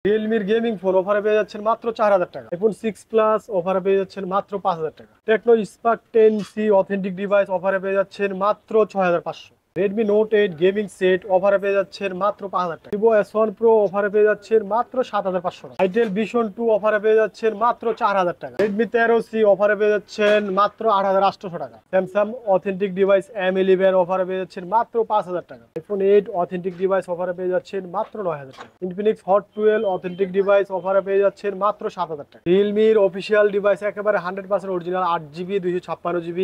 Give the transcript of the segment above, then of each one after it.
রিয়েলমির gaming phone অফারে পেয়ে যাচ্ছেন মাত্র 4000 টাকা। আইফোন 6 প্লাস অফারে পেয়ে যাচ্ছেন মাত্র 5000 টাকা। Tecno Spark 10C authentic device অফারে পেয়ে যাচ্ছেন মাত্র 6500। রেডমি নোট 8 গেমিং সেট অফারে পেয়ে যাচ্ছেন মাত্র 5000 টাকা। ভিভো S1 প্রো অফারে পেয়ে যাচ্ছেন মাত্র 7500 টাকা। আইটেল ভিশন 2 অফারে পেয়ে যাচ্ছেন মাত্র 4000 টাকা। রেডমি 13C অফারে পেয়ে যাচ্ছেন মাত্র 8800 টাকা। স্যামসাং অথেন্টিক ডিভাইস M11 অফারে পেয়ে যাচ্ছেন মাত্র 5000 টাকা। আইফোন 8 অথেন্টিক ডিভাইস অফারে পেয়ে যাচ্ছেন মাত্র 9000 টাকা। ইনফিনিক্স হট 12 অথেন্টিক ডিভাইস অফারে পেয়ে যাচ্ছেন মাত্র 7000 টাকা। রিয়েলমির অফিসিয়াল ডিভাইস একেবারে 100% original 8GB 256GB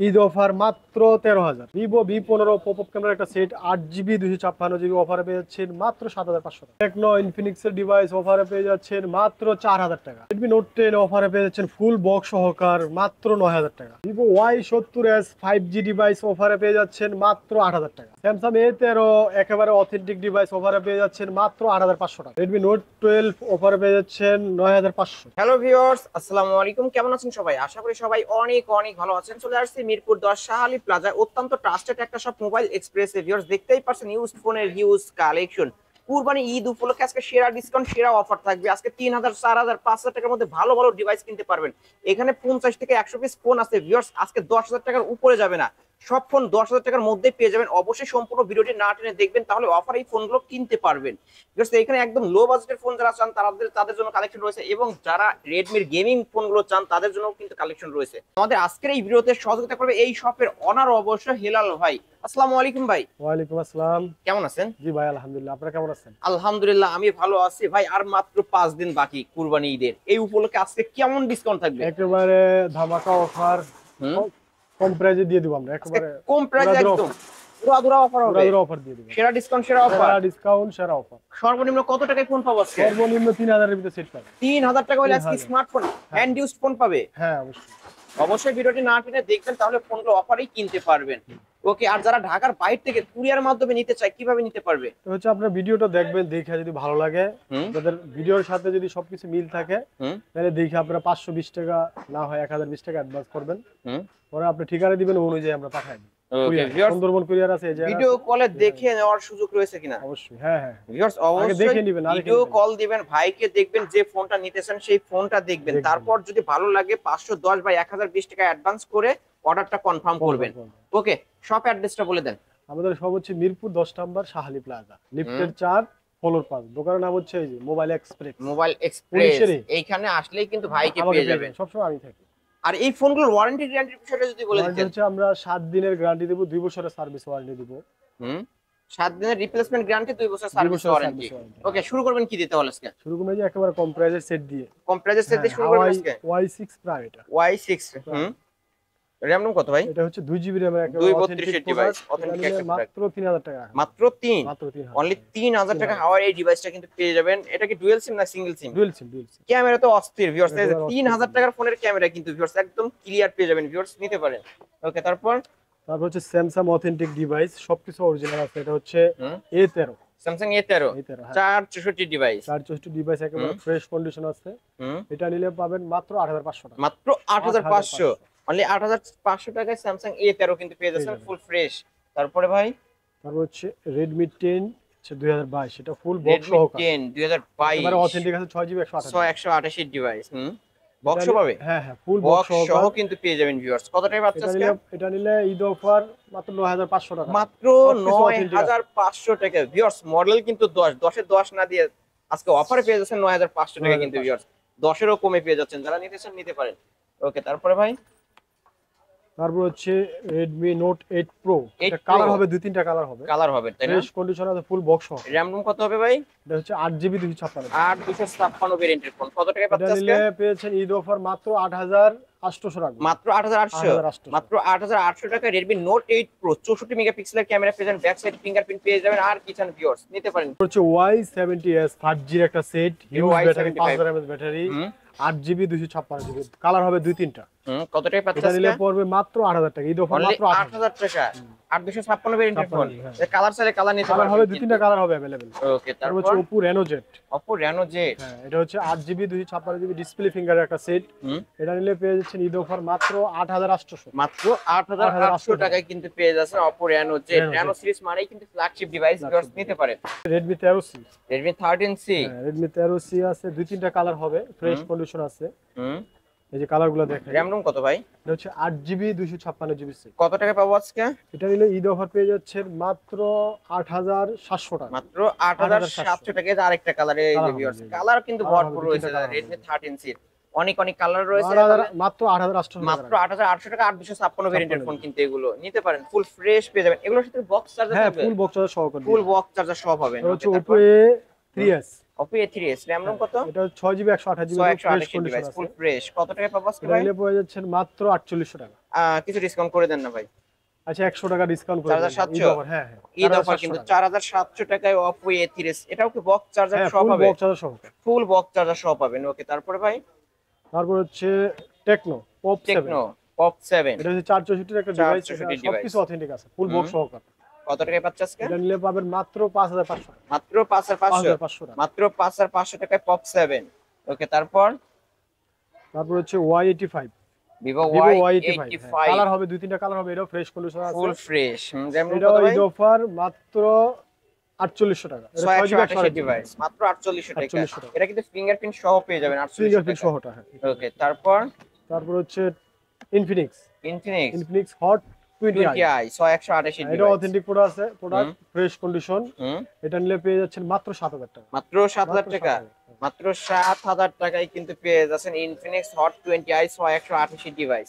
Eid offer মাত্র 13000। ভিভো V15 পপআপ ক্যামেরা একটা সেট 8GB 256GB অফারে পেয়ে যাচ্ছেন মাত্র 7500 টাকা। টেকনো ইনফিনিক্সের ডিভাইস অফারে পেয়ে যাচ্ছেন মাত্র 4000 টাকা। রেডমি নোট 10 অফারে পেয়ে যাচ্ছেন ফুল বক্স সহকার মাত্র 9000 টাকা। ভিভো Y70s 5G ডিভাইস অফারে পেয়ে যাচ্ছেন মাত্র 8000 টাকা। স্যামসাং A13 একেবারে অথেন্টিক ডিভাইস অফারে পেয়ে যাচ্ছেন মাত্র 8500 টাকা। রেডমি নোট 12 অফারে পেয়ে যাচ্ছেন 9500। হ্যালো ভিউয়ার্স, আসসালামু আলাইকুম। কেমন আছেন সবাই? আশা করি সবাই অনেক অনেক ভালো আছেন। চলে আসছি মিরপুর 10 শাহালি প্লাজায় অত্যন্ত ট্রাস্টেড একটা শপ মোবাইল এক্সপ্রেসে। ভিউয়ার্স দেখতেই পাচ্ছেন ইউজড ফোনের হিউজ কালেকশন। কুরবানি ঈদ উপলক্ষে আজকে সেরা ডিসকাউন্ট, সেরা অফার থাকবে। আজকে 3000, 4000, 5000 টাকার মধ্যে ভালো ভালো ডিভাইস কিনতে পারবেন। এখানে 50 থেকে 100 পিস ফোন আছে। ভিউয়ার্স আজকে 10000 টাকার উপরে যাবে না, সব ফোন 10000 টাকার মধ্যে পেয়ে যাবেন। অবশ্যই সম্পূর্ণ ভিডিওটি না টেনে দেখবেন, তাহলে অফার এই ফোনগুলো কিনতে পারবেন। ভিউয়ার্স এখানে একদম লো বাজেটের ফোন যারা চান তাদের জন্য কালেকশন রয়েছে, এবং যারা রেডমির গেমিং ফোনগুলো চান তাদের জন্য কিন্তু কালেকশন রয়েছে। আমাদের আজকের এই ভিডিওতে সহযোগিতা করবে এই শপের অনার অবশ্যই হেলাল ভাই। আসসালামু আলাইকুম ভাই। ওয়ালাইকুম আসসালাম। কেমন আছেন? জি ভাই আলহামদুলিল্লাহ, আপনারা কেমন আছেন? আলহামদুলিল্লাহ আমি ভালো আছি ভাই। আর মাত্র 5 দিন বাকি কুরবানি ঈদের, এই উপলক্ষে আজকে কেমন ডিসকাউন্ট থাকবে? একেবারে ধামাকা অফার, কম প্রাইসে দিয়ে দিব আমরা। একেবারে কম প্রাইসে একদম পুরো অফার হবে। পুরো অফার দিয়ে দিব। সেরা ডিসকাউন্ট, সেরা অফার, সেরা ডিসকাউন্ট, সেরা অফার। সর্বনিম্ন কত টাকায় ফোন পাবো আজকে? সর্বনিম্ন 3000 এর ভিতরে সেট পাবে। 3000 টাকা হলে আজকে স্মার্টফোন হ্যান্ড ইউজড ফোন পাবে। হ্যাঁ অবশ্যই। অবশ্যই ভিডিওটি না টেনে দেখবেন, তাহলে ফোনগুলো অফারেই কিনতে পারবেন। ওকে, আর যারা ঢাকার বাইরে থেকে কুরিয়ার মাধ্যমে নিতে চায় কিভাবে নিতে পারবে? তো হচ্ছে আপনারা ভিডিওটা দেখবেন, দেখে যদি ভালো লাগে, আপনাদের ভিডিওর সাথে যদি সবকিছু মিল থাকে, তাহলে দেখে আপনারা 520 টাকা না হয় 1020 টাকা অ্যাডভান্স করবেন। পরে আপনি ঠিকানা দিবেন, অনুযায়ী আমরা পাঠাই দিই। ওকে ভিউয়ার্স, সুন্দরবন কুরিয়ার আছে, ভিডিও কলে দেখে নেওয়ার সুযোগ রয়েছে কিনা? অবশ্যই। হ্যাঁ হ্যাঁ ভিউয়ার্স আগে অবশ্যই দেখে নেবেন, ভিডিও কল দিবেন, ভাইকে দেখবেন, যে ফোনটা নিতেছেন সেই ফোনটা দেখবেন। তারপর যদি ভালো লাগে 510 বা 1020 টাকা অ্যাডভান্স করে অর্ডারটা কনফার্ম করবেন। ওকে, শপ অ্যাড্রেসটা বলে দেন। আমাদের সব হচ্ছে মিরপুর 10 নম্বর শাহালি প্লাজা, লিফটের 4 ফ্লোর 5। দোকানের নাম হচ্ছে এই যে মোবাইল এক্সপ্রেস। মোবাইল এক্সপ্রেস, এইখানে আসলেই কিন্তু ভাইকে পেয়ে যাবেন। সবসময় আমি থাকি। আর এই ফোনগুলোর ওয়ারেন্টি গ্যারান্টির বিষয়টা যদি বলে দিতেন। হচ্ছে আমরা 7 দিনের গ্যারান্টি দেব, 2 বছরের সার্ভিস ওয়ারেন্টি দেব। 7 দিনের রিপ্লেসমেন্ট গ্যারান্টি, 2 বছর সার্ভিস ওয়ারেন্টি। ওকে, শুরু করবেন কি দিতে হল আজকে? শুরু করব যে একেবারে কম প্রাইসের সেট দিয়ে। কম প্রাইসের সেট দিয়ে শুরু করবেন আজকে। Y6 প্রাইম, এটা Y6 RAM রুম কত ভাই? এটা হচ্ছে 2GB RAM এর একেবারে 232 ডিভাইস, অথেন্টিক একটা মাত্র 3000 টাকা। মাত্র 3, মাত্র 3000, অনলি 3000 টাকা হাওয়ার এই ডিভাইসটা কিন্তু পেয়ে যাবেন। এটা কি ডুয়াল সিম না সিঙ্গেল সিম? Dual SIM. ক্যামেরা তো অস্থির ভিউয়ার্স, 3000 টাকার ফোনের ক্যামেরা কিন্তু ভিউয়ার্স একদম ক্লিয়ার পেয়ে যাবেন। ভিউয়ার্স নিতে পারেন। ওকে, তারপর হচ্ছে স্যামসাং অথেন্টিক ডিভাইস, সবকিছু অরিজিনাল আছে। এটা হচ্ছে A13, Samsung A13 464 device, 464 device একেবারে ফ্রেশ কন্ডিশন আছে। এটা নিলে পাবেন মাত্র 8500 টাকা। মাত্র 8500, অনলি 8500 টাকায় স্যামসাং A13 কিন্তু পেয়ে যাচ্ছেন ফুল ফ্রেশ। তারপরে ভাই তারপর হচ্ছে Redmi 10 2022, এটা ফুল বক্স সহকারে। 10 2022 এবারে অথেন্টিক আছে 6GB 128 ডিভাইস। বক্স পাবে? হ্যাঁ হ্যাঁ ফুল বক্স সহ কিন্তু পেয়ে যাবেন ভিউয়ার্স। কত টাকা পাচ্ছেন আজকে? এটা নিলে ঈদ অফার মাত্র 9500 টাকা। মাত্র 9500 টাকা ভিউয়ার্স। মডেল কিন্তু 10 এ 10 না দিয়ে আজকে অফারে পেয়ে যাচ্ছেন 9500 টাকা কিন্তু ভিউয়ার্স। 10 এরও কমে পেয়ে যাচ্ছেন, যারা নিতে চান নিতে পারেন। ওকে, তারপরে ভাই তারপর হচ্ছে Redmi Note 8 Pro, এটা কালার হবে, 2-3টা কালার হবে। তাই না? ফ্রেশ কন্ডিশন আছে, ফুল বক্স সহ। RAM রুম কত হবে ভাই? এটা হচ্ছে 8GB 256। 8256 ভেরিয়েন্টের ফোন। কত টাকা পাচ্ছেন আজকে? এটা পেয়েছেন ঈদ অফার মাত্র 8800 টাকা। মাত্র 8800, মাত্র 8800 টাকা Redmi Note 8 Pro 64 মেগাপিক্সেলের ক্যামেরা পেয়ে যাবেন, ব্যাক সাইড ফিঙ্গারপ্রিন্ট পেয়ে যাবেন। আর কি চান ভিউয়ার্স নিতে পারেন। হচ্ছে Y70s 5G এর একটা set, huge battery, 5000 mAh battery, 8GB 256GB, colour হবে 2-3টা। কত টাকা পাচ্ছেন এটা নিলে আজকে? পড়বে মাত্র 8000 টাকা, ঈদ অফার অনলি মাত্র 8000 8000 টাকা। 8256 ভেরিয়েন্টের ফোন। 56, হ্যাঁ। কালার চাইলে কালার নিতে কালার পারবেন হবে, কিন্তু। 2-3টা কালার হবে अवेलेबल। ওকে, তারপর হচ্ছে তারপর Oppo Reno Z। Oppo Reno Z। হ্যাঁ, এটা হচ্ছে 8GB 256GB ডিসপ্লে ফিঙ্গারের একটা সেট। হুম, এটা নিলে পেয়ে যাচ্ছেন ঈদ অফার মাত্র 8800। মাত্র 8800 টাকায় কিন্তু পেয়ে যাচ্ছেন Oppo Reno Z। Reno Z। Reno series মানেই কিন্তু ফ্ল্যাগশিপ ডিভাইস, ভিউয়ার্স নিতে পারেন। Redmi 13C। Redmi 13C। হ্যাঁ, Redmi 13C আছে, 2-3টা কালার হবে, ফ্রেশ হুম। কন্ডিশন আছে। হুম, এই যে কালারগুলো দেখেন। RAM ROM কত ভাই? এটা হচ্ছে 8GB 256GB সেট। কত টাকা পাবো আজকে? এটা নিলে ঈদ অফার পেয়ে যাচ্ছেন মাত্র 8700 টাকা। মাত্র 8700 টাকায় আরেকটা কালারে এই যে কালার হবে, ভিউয়ার্স, জি, জি। কালার কিন্তু কালার হবে, ভরপুর 2-3টা রয়েছে কালার হবে। Redmi 13C। অনেক অনেক কালার রয়েছে। মাত্র 8800 টাকা। মাত্র 8800 টাকা, 8256 ভেরিয়েন্টের ফোন 56 কিন্তু এগুলো নিতে পারেন, ফুল ফ্রেশ পেয়ে যাবেন। এগুলোর সাথে বক্স চার্জার হ্যাঁ, থাকবে, ফুল বক্স চার্জার সহকারে। ফুল বক্স চার্জার সব হবে। এটা হচ্ছে ওকে, Oppo তারপর A3s। Oppo A3s, RAM ROM কত? এটা 6GB 128GB fresh 128 condition device, আছে। Full fresh. কত টাকা পাবো আজকে এটা ভাই? নিলে পেয়ে যাচ্ছেন মাত্র 4800 টাকা। কিছু ডিসকাউন্ট করে দেন না ভাই। আচ্ছা, 100 টাকা ডিসকাউন্ট করে দেন। 4700? ঈদ অফার, হ্যাঁ হ্যাঁ, ঈদ অফার 4700 কিন্তু টাকা। 4700 টাকায় Oppo A3s। এটাও কি বক্স চার্জার হ্যাঁ, সব ফুল হবে? বক্স চার্জার সহকারে। ফুল বক্স চার্জার সব পাবেন। ওকে, তারপরে ভাই তারপর হচ্ছে টেকনো পপ 7। Techno pop 7। এটা হচ্ছে 464 একটা ডিভাইস, 464 সবকিছু অথেন্টিক আছে, ফুল হুম। বক্স সহকারে। কত টাকায় পাচ্ছ আজকে? এটা নিলে পাবেন মাত্র 5500 টাকা। মাত্র 5500। 5500 টাকা। মাত্র 5500 টাকায় পপ 7। ওকে, তারপর তারপর হচ্ছে Y85। Vivo Vivo Y85। Y85 colour হবে, 2-3টা কালার হবে, এটাও ফ্রেশ কন্ডিশন আছে। Full fresh. RAM ROM এটাও কত ভাই? ঈদ অফার মাত্র 4800 টাকা। এটা 6GB 128 ডিভাইস, মাত্র 4800 টাকা। 4800 টাকা। এটা কিন্তু ফিঙ্গারপ্রিন্ট সহ পেয়ে যাবেন 4800 ফিঙ্গারপ্রিন্ট টাকা। সহটা, হ্যাঁ। ওকে, তারপর তারপর হচ্ছে Infinix. Infinix Infinix hot 20i। 20i 128 এটা ডিভাইস। অথেন্টিক প্রোডাক্ট আছে, প্রোডাক্ট হুম। Fresh condition. হুম, এটা নিলে পেয়ে যাচ্ছেন মাত্র 7000 টাকা। মাত্র 7000 টাকা। মাত্র 7000 টাকায় কিন্তু পেয়ে যাচ্ছেন Infinix hot 20i 128 device.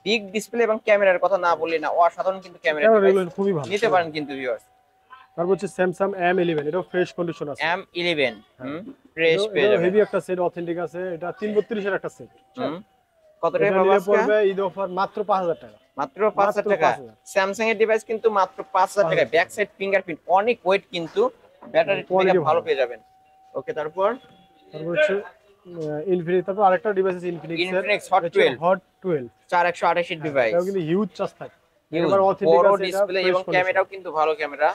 Big display এবং ক্যামেরার কথা না বললে না, অসাধারণ কিন্তু ক্যামেরা ক্যামেরা ডিভাইস। রেগুলার খুবই ভালো। নিতে পারেন কিন্তু ভিউয়ার্স। তারপর হচ্ছে স্যামসাং M11, এটাও ফ্রেশ কন্ডিশন আছে। M11 ফ্রেশ পেয়ে যাবেন। হেভি একটা সেট, অথেন্টিক আছে। এটা 332 এর একটা সেট। হুম, কত এটা টাকা পাবো নিলে আজকে? পড়বে ঈদ অফার মাত্র 5000 টাকা। মাত্র 5000 টাকা। 5000 স্যামসাং এর ডিভাইস কিন্তু মাত্র 5000 টাকা। 5000 ব্যাক সাইড ফিঙ্গারপ্রিন্ট, অনেক ওয়েট কিন্তু, ব্যাটারি কোয়ালিটি ভালো পেয়ে যাবেন। ওকে, তারপর তারপর হচ্ছে ইনফিনিক্স। তারপর আরেকটা ডিভাইস আছে ইনফিনিক্স এর, Infinix Hot 12 হট 12। 4128 ডিভাইস। এটাও কিন্তু হিউজ চার্জ থাকে। Huge, একেবারে অথেন্টিক বড় আছে, এটা ডিসপ্লে ফ্রেশ এবং কন্ডিশন। ক্যামেরাও কিন্তু ভালো ক্যামেরা।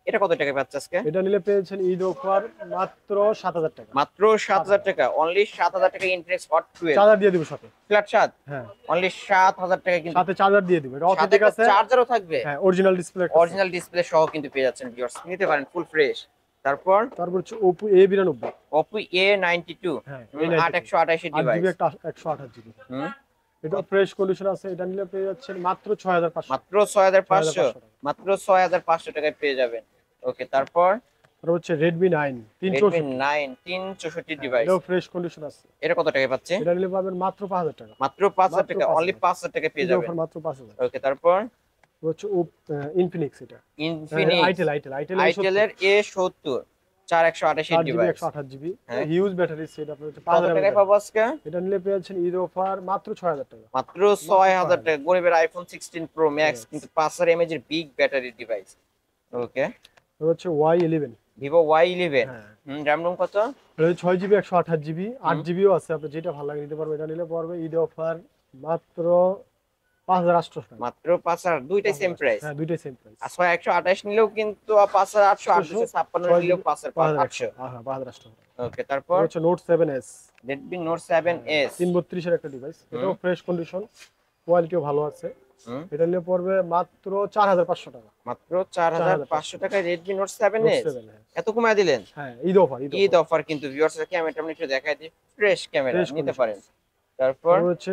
এটা কত টাকা পাচ্ছ আজকে? এটা নিলে পেয়েছেন ঈদ অফার মাত্র 7000 টাকা। মাত্র 7000 টাকা। অনলি 7000 টাকা ইনফিনিক্স হট 12 চার্জার দিয়ে দিব সাথে। ফ্ল্যাট 7। হ্যাঁ, অনলি 7000 টাকা কিন্তু সাথে চার্জার দিয়ে দিব। এটা সাথে অথেন্টিক একটা আছে। চার্জারও থাকবে। হ্যাঁ, অরিজিনাল ডিসপ্লে একটা আছে। অরিজিনাল ডিসপ্লে সহ কিন্তু পেয়ে যাচ্ছেন ভিউয়ার্স, নিতে পারেন ফুল ফ্রেশ। তারপর তারপর হচ্ছে Oppo A92। Oppo A92 হ্যাঁ, 8128 ডিভাইস। 8GB একটা 128GB। হুম, এটা ফ্রেশ কন্ডিশন আছে। এটা নিলে পেয়ে যাচ্ছেন মাত্র 6500। মাত্র 6500। 6500 টাকা। মাত্র 6500 টাকায় পেয়ে যাবেন। ওকে, তারপর তারপর হচ্ছে Redmi 9 Redmi 364। 9 364 ডিভাইস। এটাও ফ্রেশ কন্ডিশন আছে। এটা কত টাকায় পাচ্ছে? এটা নিলে পাবেন মাত্র 5000 টাকা। মাত্র 5000 টাকা। মাত্র অনলি 5000 টাকায় পেয়ে ঈদ যাবেন। অফার মাত্র 5000। ওকে, তারপর হচ্ছে ইনফিনিক্স। এটা ইনফিনিক্স আইটেল আইটেল এর A70 4128 4GB ডিভাইস। 128GB হ্যাঁ। Huge battery set. আপনার হচ্ছে কত 5000 টাকায় mAh। পাবো আজকে? এটা নিলে পেয়েছেন ঈদ অফার মাত্র 6000 টাকা। মাত্র 6000 টাকা। গরিবের আইফোন 16 প্রো ম্যাক্স Yes। কিন্তু 5000 mAh এর বিগ ব্যাটারি ডিভাইস। ওকে, এটা হচ্ছে Y11। Vivo Y11 হ্যাঁ, RAM ROM কত? এটা 6GB 128GB 8GBও আছে। আপনি যেটা ভালো লাগে নিতে পারবেন। এটা নিলে পড়বে ঈদ অফার মাত্র 5800 টাকা। মাত্র 5000। দুইটাই সেম প্রাইস। হ্যাঁ, দুইটাই সেম প্রাইস। আর 128 নিলেও কিন্তু 5800, 856 নিলেও 5800। হ্যাঁ, 5800 টাকা। ওকে, তারপর হচ্ছে Note 7s। Redmi Note 7s 332 এর একটা ডিভাইস। এটাও ফ্রেশ কন্ডিশন, কোয়ালিটিও ভালো আছে। হুম, এটা নিলে পড়বে মাত্র 4500 টাকা। মাত্র 4500 টাকায় Redmi Note 7s। Note 7, হ্যাঁ। এত কমায় দিলেন? হ্যাঁ, ঈদ অফার। ঈদ অফার কিন্তু ভিউয়ার্স, ক্যামেরাটা আমি একটু দেখাই দিই, ফ্রেশ ক্যামেরা Fresh নিতে condition। পারেন। তারপর তারপর হচ্ছে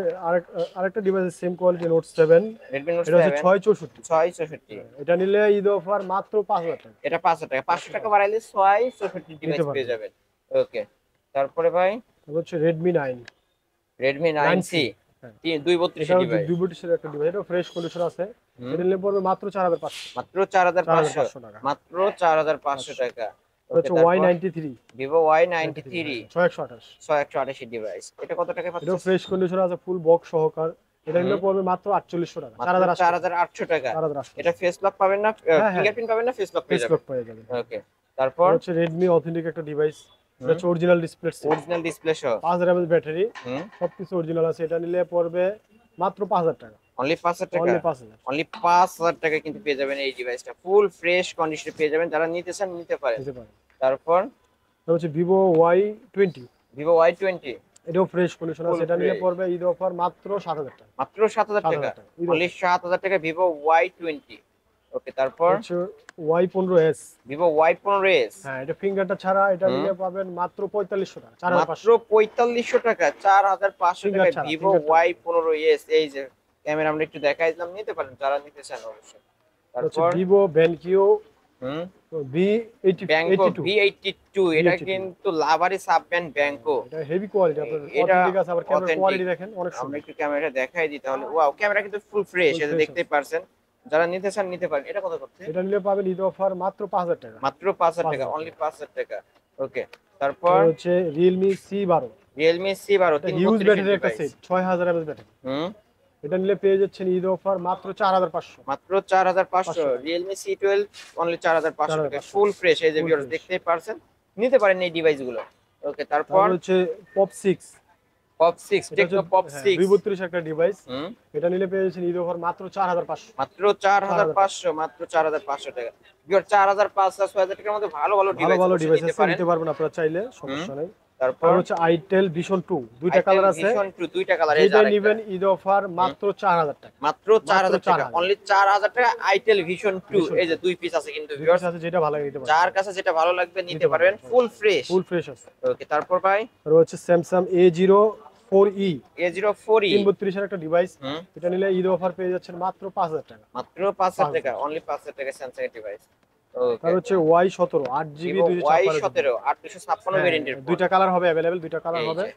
আরেকটা device same quality Note 7। Redmi Note এটা হচ্ছে 7 664। 664। এটা নিলে ঈদ অফার মাত্র 5000 টাকা। এটা 5000 টাকা। 500 টাকা বাড়াইলে 664 ডিভাইস নিতে পারবেন। পেয়ে যাবেন। ওকে, তারপরে ভাই তারপর হচ্ছে Redmi 9। Redmi 9C হ্যাঁ। 232 এটা ডিভাইস। 232 এর একটা ডিভাইস। এটা ফ্রেশ কন্ডিশন আছে। হুম। এটা নিলে পড়বে মাত্র 4500। মাত্র 4500 4500 টাকা। মাত্র 4500 টাকা। এটা হচ্ছে Y93। Vivo Y93 6128। 688 ডিভাইস। এটা কত টাকা এটাও পাচ্ছেন? ফ্রেশ কন্ডিশন আছে, ফুল বক্স সহকার। এটা নিলে পড়বে মাত্র 4800 টাকা। 4800 টাকা। 4800। এটা ফেস লক পাবেন না, হ্যাঁ। ফিঙ্গারপ্রিন্ট পাবেন না, ফেস লক পেয়ে ফেস যাবেন। লক পেয়ে যাবেন। ওকে, তারপর এটা হচ্ছে Redmi অথেন্টিক একটা ডিভাইস। এটা হচ্ছে original display set. Original display সহ। 5000 mAh ব্যাটারি, হুম, সবকিছু অরিজিনাল আছে। এটা নিলে পড়বে মাত্র 5000 টাকা। অনলি 5000 টাকা, অনলি 5000। অনলি 5000 টাকা কিন্তু পেয়ে যাবেন এই ডিভাইসটা, ফুল ফ্রেশ কন্ডিশনে পেয়ে যাবেন, যারা নিতে চান নিতে পারেন। নিতে পারেন। তারপর এটা হচ্ছে Vivo Y20, Vivo Y20, এটাও ফ্রেশ কন্ডিশন ফুল আছে, এটা নিলে ফ্রেশ, পড়বে ঈদ অফার মাত্র 7000 টাকা। মাত্র 7000 টাকা, 7000 টাকা ঈদ অনলি offer। 7000 টাকা Vivo Y20। ওকে, তারপর হচ্ছে Y15s, Vivo Y15s, হ্যাঁ এটা ফিঙ্গারটা ছাড়া, এটা হুম, নিলে পাবেন মাত্র 4500 টাকা, 4500। মাত্র 4500 টাকা, 4500 ফিঙ্গার টাকায় ছাড়া, Vivo ফিঙ্গার ছাড়া। Y15s। এই যে ক্যামেরা আমরা একটু দেখাই দিলাম, নিতে পারেন যারা নিতে চান অবশ্যই। হচ্ছে তারপর Vivo BenQ হুম, ব্যাংকো V82, V82, এটা V82, কিন্তু লাভারি সাব ব্র্যান্ড ব্যাংকো। এটা হেভি কোয়ালিটি, আপনার এটা অথেন্টিক আছে, আবার ক্যামেরার অথেন্টিক, কোয়ালিটি দেখেন অনেক আমরা সুন্দর, একটু ক্যামেরাটা দেখাই দিই তাহলে। ওয়াও, ক্যামেরা কিন্তু ফুল ফ্রেশ, ফুল এটা ফ্রেশ দেখতেই আছে। পারছেন, যারা নিতে চান নিতে পারেন। এটা কত করতে? এটা নিলে পাবেন ঈদ অফার মাত্র 5000 টাকা, মাত্র 5000 টাকা, 5000 অনলি টাকা। 5000 টাকা। ওকে, তো তারপর হচ্ছে Realme C12, Realme C12, এটা হিউজ 332 ব্যাটারির একটা ডিভাইস। Set, 6000 mAh battery. হুম, এটা নিলে পেয়ে যাচ্ছেন ঈদ অফার মাত্র 4500, মাত্র 4500। 500 টাকা। Realme C12 অনলি 4500 টাকা, 4500, ফুল ফ্রেশ। এই যে ফুল ভিউয়ার্স ফ্রেশ। দেখতেই পারছেন, নিতে পারেন এই ডিভাইসগুলো। ওকে, তারপর তারপর হচ্ছে Pop 6, Pop 6, এটা হচ্ছে টেকনো Pop হ্যাঁ 6। V32 একটা ডিভাইস, হুম, এটা নিলে পেয়ে যাচ্ছেন ঈদ অফার মাত্র 4500, মাত্র 4500, মাত্র 4500 টাকা। ভিউয়ার 4500 6000 টাকার মধ্যে ভালো ভালো ভালো ডিভাইস ভালো অবশ্যই ডিভাইস নিতে আছে, পারেন। নিতে পারবেন আপনারা চাইলে, হুম, সমস্যা নেই। তারপর তারপর হচ্ছে Itel Vision 2, দুইটা Itel কালার আছে, Vision 2, দুইটা কালার, এই যে যেটা আরেকটা। নেবেন ঈদ অফার মাত্র 4000 টাকা, মাত্র মাত্র 4000 টাকা, 4000, অনলি 4000 টাকা Itel Vision 2। Vision এই যে 2, দুই পিস আছে কিন্তু দুই পিস ভিউয়ার্স, আছে, যেটা ভালো লাগে নিতে পারবেন, যার কাছে যেটা ভালো লাগবে নিতে নিতে পারবেন, পারবেন, ফুল ফ্রেশ। ফুল ফ্রেশ আছে। ওকে, তারপর ভাই আর হচ্ছে Samsung A04e, A04e, 332 এর একটা ডিভাইস, হুম, এটা নিলে ঈদ অফার পেয়ে যাচ্ছেন মাত্র 5000 টাকা, মাত্র 5000 টাকা, 5000। অনলি 5000 টাকা স্যামসাং এর ডিভাইস। তার ওকে, হচ্ছে Y17, 8GB Vivo 256GB, Y17, 856 হ্যাঁ ভেরিয়েন্টের ফোন। দুইটা কালার হবে अवेलेबल, দুইটা কালার এই হবে। যে,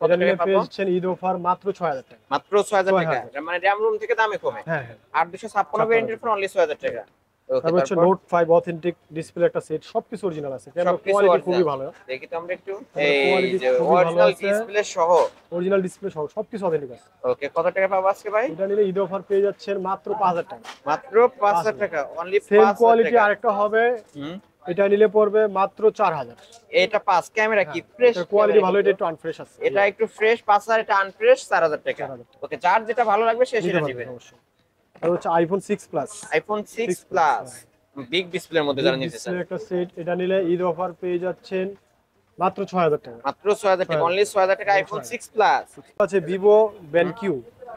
কত এটা টাকা নিলে পাবো? পেয়ে যাচ্ছেন ঈদ অফার মাত্র 6000 টাকা, মাত্র 6000 টাকা, 6000। মানে র‍্যাম রুম থেকে দামে কমে। হ্যাঁ হ্যাঁ। 856 ভেরিয়েন্টের ফোন অনলি 6000 টাকা। ওকে, তারপর হচ্ছে তারপর নোট 5 অথেন্টিক ডিসপ্লে একটা সেট, সবকিছু অরিজিনাল আছে, ক্যামেরা সবকিছু কোয়ালিটি খুবই অরিজিনাল। ভালো, দেখি তো আমরা একটু, ক্যামেরা এই কোয়ালিটি যে খুবই ভালো অরিজিনাল আছে, ডিসপ্লে সহ। অরিজিনাল ডিসপ্লে সহ সবকিছু অথেন্টিক আছে। ওকে, কত টাকা পাবো আজকে ভাই? এটা নিলে ঈদ অফার পেয়ে যাচ্ছেন মাত্র 5000 টাকা, মাত্র 5000 টাকা, অনলি সেম 5000 কোয়ালিটি টাকা। আরেকটা হবে, হুম, এটা নিলে পড়বে মাত্র 4000। এটা 5 ক্যামেরা কি ফ্রেশ, এটার কোয়ালিটি ভালো, এটা একটু আনফ্রেশ আছে, এটা একটু ফ্রেশ 5000, এটা আনফ্রেশ 4000 টাকা। 4000 টাকা ওকে, যার যেটা ভালো লাগবে সে নিতে সেটা পারবেন নেবেন। অবশ্যই। আর হচ্ছে iPhone 6 Plus, আইফোন 6 6 প্লাস, হ্যাঁ। বিগ ডিসপ্লের মধ্যে যারা নিতে চান, ডিসপ্লে একটা সেট, এটা নিলে ঈদ অফার পেয়ে যাচ্ছেন মাত্র 6000 টাকা, মাত্র 6000 টাকা, 6000 অনলি 6000 টাকা আইফোন 6 প্লাস। আছে Vivo BenQ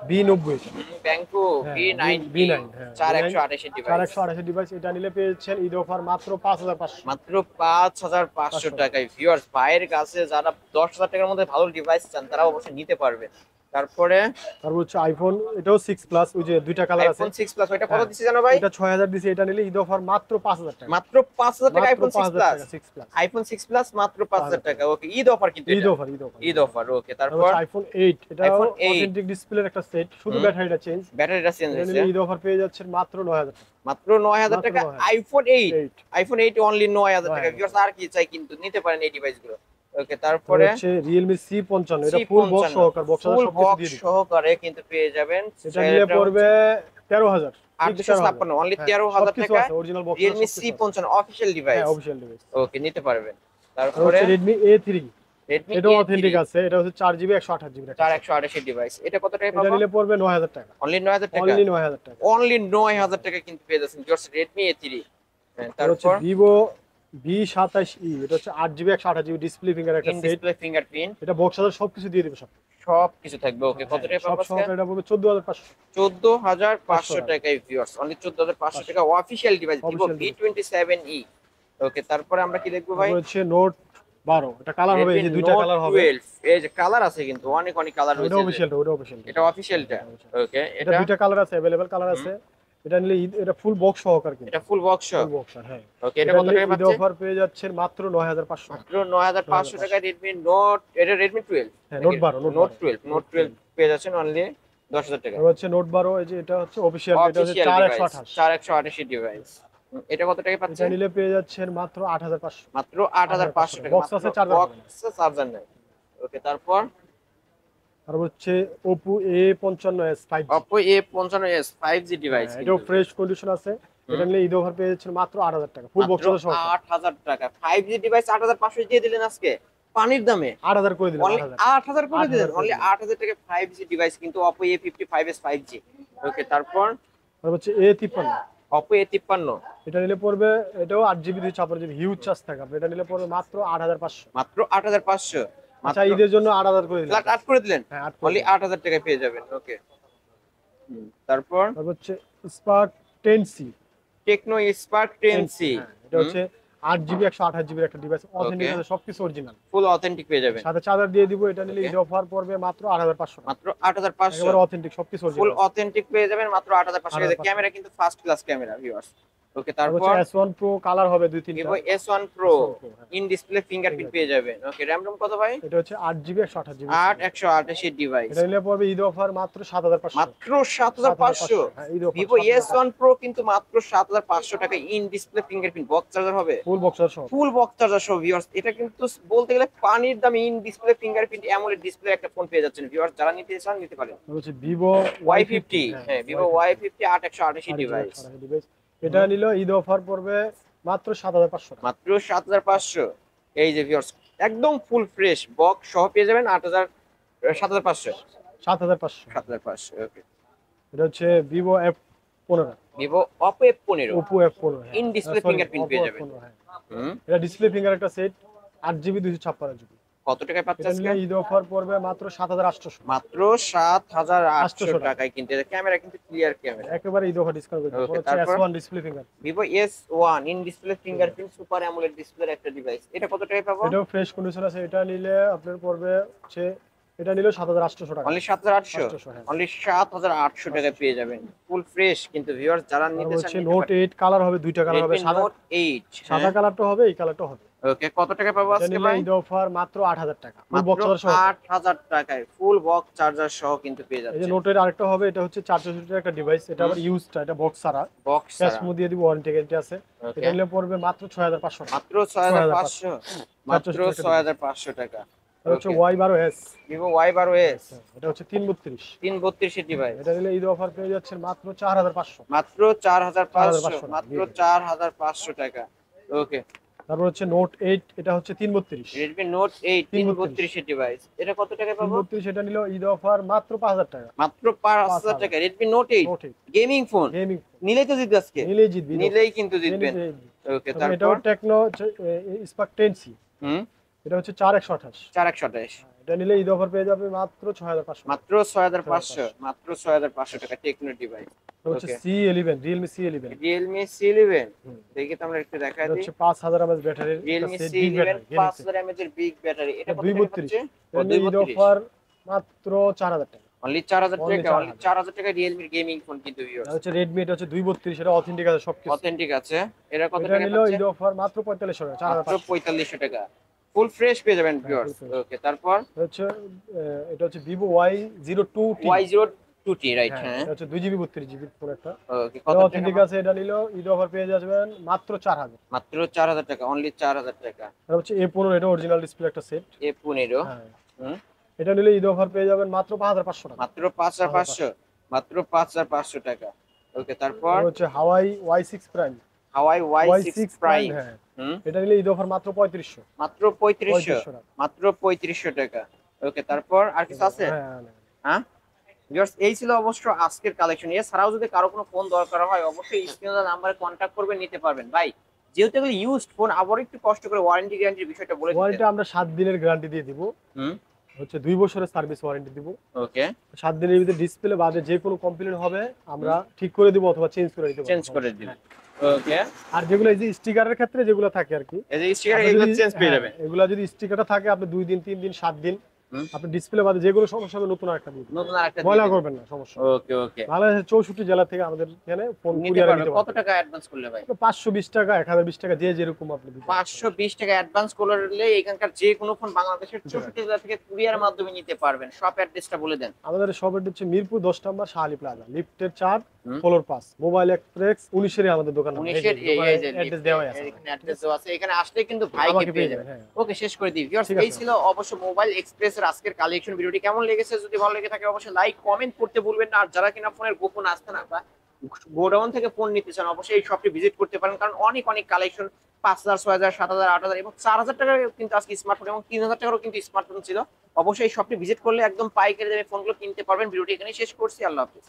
B90, ব্যাংকো হ্যাঁ V90, B9, হ্যাঁ 4128 ডিভাইস, 4128 ডিভাইস, এটা নিলে পেয়েছেন ঈদ অফার মাত্র 5500, মাত্র 5500 টাকায়। ভিউয়ার্স, ভাইয়ের কাছে যারা 10000 টাকার মধ্যে ভালো ডিভাইস চান তারা অবশ্যই নিতে পারবে। তারপরে তারপর হচ্ছে আইফোন, এটাও 6 প্লাস, ওই যে দুইটা কালার আছে, আইফোন 6 প্লাস, ওইটা কত হ্যাঁ, দিছে জানো ভাই? এটা 6000 দিছে, এটা নিলে ঈদ অফার মাত্র 5000 টাকা, মাত্র 5000 টাকা iPhone 6 plus, 6 plus iPhone 6 plus মাত্র 5000 টাকা। ওকে, ঈদ অফার কিন্তু ঈদ এটা, offer, Eid offer, Eid offer. Okay, তারপর তারপর আইফোন 8, এটা iPhone 8, অথেন্টিক ডিসপ্লের একটা সেট, শুধু হুম, ব্যাটারিটা চেঞ্জ, ব্যাটারিটা চেঞ্জ এটা হয়েছে। নিলে ঈদ অফার পেয়ে যাচ্ছেন মাত্র 9000 টাকা, মাত্র 9000 মাত্র টাকা 9000, আইফোন 8, 8 আইফোন 8 অনলি 9000 টাকা। 9000 ভিউয়ার্স, আর কি চাই কিন্তু নিতে পারেন এই ডিভাইসগুলো। ওকে, তারপরে তারপরে হচ্ছে Realme C55, এটা ফুল বক্স সহকার, বক্স ফুল সবকিছু বক্স দিয়ে দিবে, সহকারে কিন্তু পেয়ে যাবেন। এটা নিলে পড়বে 13000, 856, অনলি 13000 টাকা original box Realme C55 official device. হ্যাঁ অফিশিয়াল ডিভাইস। ওকে, নিতে পারবেন। তারপরে তারপরে হচ্ছে Redmi A3, Redmi এটাও A3, অথেন্টিক আছে, এটা হচ্ছে 4GB 128GB, 4128 ডিভাইস। এটা কত টাকা এটা পাবো? নিলে পড়বে 9000 টাকা, অনলি 9000 টাকা, অনলি 9000 টাকা। অনলি 9000 টাকা কিন্তু পেয়ে যাচ্ছেন ভিউয়ার্স Redmi A3। হ্যাঁ, তারপর হচ্ছে তারপর Vivo V27e, এটা হচ্ছে 8GB 128GB ডিসপ্লে ফিঙ্গার একটা ইন সেট, ডিসপ্লে ফিঙ্গারপ্রিন্ট, এটা বক্স সবকিছু দিয়ে দিবে, সব সব কিছু থাকবে। ওকে, কত টাকা সব পাবো? সহকারে এটা পড়বে 14500, 14500 টাকায় ভিউয়ার্স, অনলি 14500 টাকা official device Vivo Official device। V27e। ওকে, তারপরে আমরা কি দেখবো ভাই? তারপর হচ্ছে Note 12, এটা কালার হবে, এই যে Redmi দুইটা Note কালার হবে, 12, এই যে কালার আছে কিন্তু অনেক অনেক কালার ওটা রয়েছে। অফিশিয়ালটা, ওটা অফিশিয়াল, এটা অফিশিয়ালটা। ওকে, এটা এটা দুইটা কালার আছে, अवेलेबल কালার আছে, এটা নিলে এটা ফুল বক্স সহকার কিন্তু, এটা ফুল বক্স। ফুল বক্স, হ্যাঁ। ওকে, এটা এটা কত নিলে টাকা ঈদ পাচ্ছে? অফার পেয়ে যাচ্ছেন মাত্র 9500, মাত্র 9500 টাকায় Redmi Note, এটা Redmi 12, হ্যাঁ Note 12, Note 12, Note 12 পেয়ে যাচ্ছেন অনলি 10000 টাকা। আর হচ্ছে Note 12, এই যে এটা হচ্ছে অফিশিয়াল, এটা হচ্ছে অফিশিয়াল ডিভাইস 4128, 4128 ডিভাইস। এটা কত টাকা পাচ্ছে? এটা নিলে পেয়ে যাচ্ছেন মাত্র 8500, মাত্র 8500 টাকা। বক্স আছে, চার্জার হবে না। বক্স চার্জার নাই। ওকে, তারপর আর হচ্ছে Oppo A55s 5G, Oppo A55s 5G device, এটাও ফ্রেশ কন্ডিশন আছে, এটা নিলে ঈদ অফার পেয়ে যাচ্ছেন মাত্র 8000 টাকা, ফুল বক্স মাত্র সহ, 8000 টাকা 5G ডিভাইস 8500 দিয়ে দিলেন আজকে। পানির দামে 8000 করে দিলাম, অনলি 8000 8000 করে দিলেন, 8000 করে অনলি দিলাম। 8000 টাকা 5G ডিভাইস কিন্তু Oppo A55s 5G। ওকে, তারপর তারপর হচ্ছে A53, Oppo A53 এটা নিলে পড়বে, এটাও 8GB 256GB হিউজ চার্জ থাকে, আপনার এটা নিলে পড়বে মাত্র 8500। মাত্র 8500। আচ্ছা, মাত্র ঈদের জন্য 8000 করে দিলাম, ফ্ল্যাট 8 করে দিলেন, হ্যাঁ 8 করে অনলি দিলাম। 8000 টাকায় পেয়ে যাবেন। ওকে, তারপর তারপর হচ্ছে spark 10C, Tecno Spark 10C। হ্যাঁ এটা হচ্ছে 8GB 128GB একটা ডিভাইস, অথেন্টিক আছে, সবকিছু অরিজিনাল, ফুল অথেন্টিক পেয়ে যাবেন, সাথে চার্জার দিয়ে দিব। এটা নিলে Okay. ঈদ অফার পড়বে মাত্র 8500 টাকা, মাত্র 8500। একেবারে অথেন্টিক, সবকিছু ফুল অরিজিনাল। অথেন্টিক পেয়ে যাবেন মাত্র 8500 টাকা। 8500 ক্যামেরা কিন্তু ফার্স্ট ক্লাস ক্যামেরা ভিউয়ার্স। ওকে, তারপর তারপর হচ্ছে S1 Pro কালার হবে 2-3টা, Vivo S1 Pro S1 Pro, হ্যাঁ। ইন ডিসপ্লে ফিঙ্গারপ্রিন্ট পেয়ে যাবেন। ওকে, RAM ROM কত ভাই? এটা হচ্ছে 8GB 128GB, 8 128 ডিভাইস, এটা নিলে পড়বে ঈদ অফার মাত্র 7500, মাত্র 7500। হ্যাঁ Eid offer Vivo S1 Pro কিন্তু মাত্র 7500 টাকা in display fingerprint box charger হবে, ফুল বক্সার সহ। ফুল বক্স চার্জার সহ ভিউয়ার্স। এটা কিন্তু বলতে গেলে পানির দামে in display fingerprint AMOLED display একটা ফোন পেয়ে যাচ্ছেন ভিউয়ার্স। যারা নিতে চান নিতে পারেন। তারপর হচ্ছে Vivo Y50, হ্যাঁ Vivo Y50 8 128 ডিভাইস, ডিভাইস, এটা নিলে ঈদ অফার পড়বে মাত্র 7500 টাকা। মাত্র 7500। এই যে ভিউয়ার্স একদম ফুল ফ্রেশ বক্স সহ পেয়ে যাবেন 7500। 7500, 7500। ওকে, এটা হচ্ছে Vivo F15, Vivo Oppo F15 Oppo F15, হ্যাঁ। In display Sorry, fingerprint Oppo পেয়ে যাবেন। F15, হ্যাঁ। হুম, এটা ডিসপ্লে ফিঙ্গার একটা সেট, 8GB 256GB, কত টাকায় পাচ্ছেন এটা আজকে? নিলে ঈদ অফার পড়বে মাত্র 7800, মাত্র 7800 টাকা। টাকায় কিনতে। ক্যামেরা কিন্তু ক্লিয়ার ক্যামেরা। একেবারে ঈদ অফার ডিসকাউন্ট করে দিলাম। Okay, হচ্ছে তারপর? S1 display finger, Vivo S1 in display fingerprint super AMOLED ডিসপ্লের একটা ডিভাইস। এটা কত টাকায় পাবো? এটাও ফ্রেশ কন্ডিশন আছে, এটা নিলে আপনার পড়বে হচ্ছে, এটা নিলে 7800 টাকা, অনলি 7800, 800, হ্যাঁ। অনলি 7800 টাকায় পেয়ে যাবেন ফুল ফ্রেশ কিন্তু ভিউয়ার্স। যারা তারপর নিতে চান হচ্ছে নিতে নোট পারেন। 8 কালার হবে, দুইটা কালার হবে, Redmi সাদা Note 8, সাদা কালারটা হবে, এই কালারটা হবে। ওকে, কত টাকা পাবো এটা আজকে নিলে ভাই? ঈদ অফার মাত্র 8000 টাকা, ফুল মাত্র বক্স চার্জার সহ। 8000 টাকায় ফুল বক্স চার্জার সহ কিন্তু পেয়ে এই যে যাচ্ছেন। নোটের আরেকটা হবে, এটা হচ্ছে 464 একটা ডিভাইস, এটা আবার ইউজটা, এটা বক্স ছাড়া, বক্স ক্যাশ মো দিয়ে দিব, ওয়ারেন্টি গ্যারান্টি আছে। ওকে, এটা নিলে পড়বে মাত্র 6500 টাকা, মাত্র 6500, মাত্র 6500 টাকা। এটা হচ্ছে Okay. Y12s, Vivo Y12s এটা হচ্ছে 332, 332 ডিভাইস, এটা নিলে ঈদ অফার পেয়ে যাচ্ছেন মাত্র 4500, মাত্র 4500, 4500 মাত্র টাকা। 4500 টাকা। ওকে, তারপর হচ্ছে নোট 8, এটা হচ্ছে 332, Redmi Note 8 332 332 ডিভাইস, এটা কত টাকা পাবো? 332, এটা নিলে ঈদ অফার মাত্র 5000 টাকা, মাত্র 5000 টাকা। Redmi Note 8 note 8 gaming phone, gaming, নিলেই তো জিতবে আজকে, নিলেই জিতবি, নিলেই কিন্তু জিতবেন। ওকে, তারপর এটাও তারপর টেকনো স্পার্ক 10C, হুম, এটা হচ্ছে 4128, 4128, এটা নিলে ঈদ অফার পেয়ে যাবে মাত্র 6500, মাত্র 6500, মাত্র 6500 টাকা টেকনো ডিভাইস। এটা হচ্ছে Okay. C11, Realme C11, Realme C11 হুম। দেখি তো আমরা একটু দেখাই এটা দিই। হচ্ছে 5000 mAh battery, Realme C11 5000 mAh এর বিগ ব্যাটারি, এটা কত টাকা 232, পাচ্ছে? এটা নিলে ঈদ অফার মাত্র 4000 টাকা। অনলি 4000 Only টাকা, অনলি 4000 4000 টাকা Realme গেমিং ফোন কিন্তু এটা ভিউয়ার্স। হচ্ছে Redmi, এটা হচ্ছে 232, এটা অথেন্টিক আছে সবকিছু, অথেন্টিক আছে। এটা কত এটা টাকা নিলে পাচ্ছে? ঈদ অফার মাত্র 4500 টাকা, মাত্র 4500, 4500 টাকা ফুল ফ্রেশ পেয়ে যাবেন ভিউয়ার্স। full fresh। ওকে, তারপর এটা হচ্ছে Vivo Y02T, Y02T রাইট, হ্যাঁ হ্যাঁ এটা হচ্ছে 2GB 32GB ফোন একটা, ওকে, কত এটা টাকা অথেন্টিক পাবো? আছে, এটা নিলেও ঈদ অফার পেয়ে যাবেন মাত্র 4000। মাত্র 4000 টাকা, অনলি 4000 টাকা। এটা হচ্ছে A15, এটা অরিজিনাল ডিসপ্লে একটা সেট, A15 হ্যাঁ হুম, এটা নিলে ঈদ অফার পেয়ে যাবেন মাত্র 5500 টাকা। মাত্র 5500, মাত্র 5500 টাকা। ওকে, তারপর তারপর হচ্ছে হাওয়াই Y6 Prime, হাওয়াই Y6 প্রাইম, হ্যাঁ হুম, এটা নিলে ঈদ অফার মাত্র 3500, মাত্র 3500, 3500 টাকা। মাত্র 3500 টাকা। ওকে, তারপর আর কিছু আছে? হ্যাঁ, হ্যাঁ। হ্যাঁ ভিউয়ার্স, এই ছিল অবশ্য আজকের কালেকশন। এছাড়াও যদি কারো কোনো ফোন দরকার হয় অবশ্যই স্ক্রিনে নাম্বারে কন্ট্যাক্ট করবেন, নিতে পারবেন। ভাই যেহেতু এগুলো ইউজড ফোন, আবার একটু কষ্ট করে ওয়ারেন্টি গ্যারান্টির বিষয়টা বলে ওয়ারেন্টি দিতেন। আমরা 7 দিনের গ্যারান্টি দিয়ে দিব, হুম, হচ্ছে 2 বছরের সার্ভিস ওয়ারেন্টি দিব। ওকে, 7 দিনের ভিতরে ডিসপ্লে বাদে যে কোনো কমপ্লেইন হবে আমরা ঠিক করে দিব অথবা চেঞ্জ করে দিতে পারবো। চেঞ্জ করে দিন। ওকে, আর যেগুলো এই যে স্টিকারের ক্ষেত্রে যেগুলো থাকে আর কি, এই যে স্টিকার আপনি এগুলো যদি- চেঞ্জ পেয়ে হ্যাঁ, যাবেন। এগুলা যদি স্টিকারটা থাকে আপনি 2 দিন 3 দিন 7 দিন হুম। আপনি ডিসপ্লে বাদে যে কোনো সমস্যা হবে নতুন আরেকটা দিয়ে দিবেন। নতুন আরেকটা ময়লা করবেন না, সমস্যা নেই। ওকে, ওকে, বাংলাদেশের 64 জেলা থেকে আমাদের এখানে ফোন নিতে কুরিয়ারে পারবেন। নিতে কত পারবেন। টাকা অ্যাডভান্স করলে ভাই? 520 টাকা 1020 টাকা যে যেরকম আপনি দিতে পারবেন। 520 টাকা অ্যাডভান্স করলে এখানকার যে কোনো ফোন বাংলাদেশের 64 জেলা থেকে কুরিয়ার মাধ্যমে নিতে পারবেন। শপ অ্যাড্রেসটা বলে দেন। আমাদের শপের হচ্ছে মিরপুর 10 নম্বর শাহালি প্লাজা, লিফটের 4 হুম। ফ্লোর 5, মোবাইল এক্সপ্রেস 19 এর আমাদের দোকান, 19 এর এই যে অ্যাড্রেস দেওয়া আছে, এখানে অ্যাড্রেস দেওয়া আছে, এখানে আসলে কিন্তু ভাইকে আমাকে পেয়ে পেয়ে যাবেন। যাবেন, হ্যাঁ। ওকে, শেষ করে দিই ভিউয়ার্স। ঠিক আছে। এই ছিল অবশ্য মোবাইল এক্সপ্রেসের আজকের কালেকশন। ভিডিওটি কেমন লেগেছে যদি ভালো লেগে থাকে অবশ্যই লাইক কমেন্ট করতে ভুলবেন না। আর যারা কিনা ফোনের গোপন আসতে না বা গোডাউন থেকে ফোন নিতে চান অবশ্যই এই শপটি ভিজিট করতে পারেন, কারণ অনেক অনেক কালেকশন 5,000, 6,000, 7,000, 8,000 এবং 4,000 টাকার কিন্তু আজকে স্মার্টফোন এবং 3,000 টাকারও কিন্তু স্মার্টফোন ছিল। অবশ্যই এই শপটি ভিজিট করলে একদম পাইকারি দামে ফোনগুলো কিনতে পারবেন। ভিডিওটি এখানে শেষ করছি, আল্লাহ হাফেজ।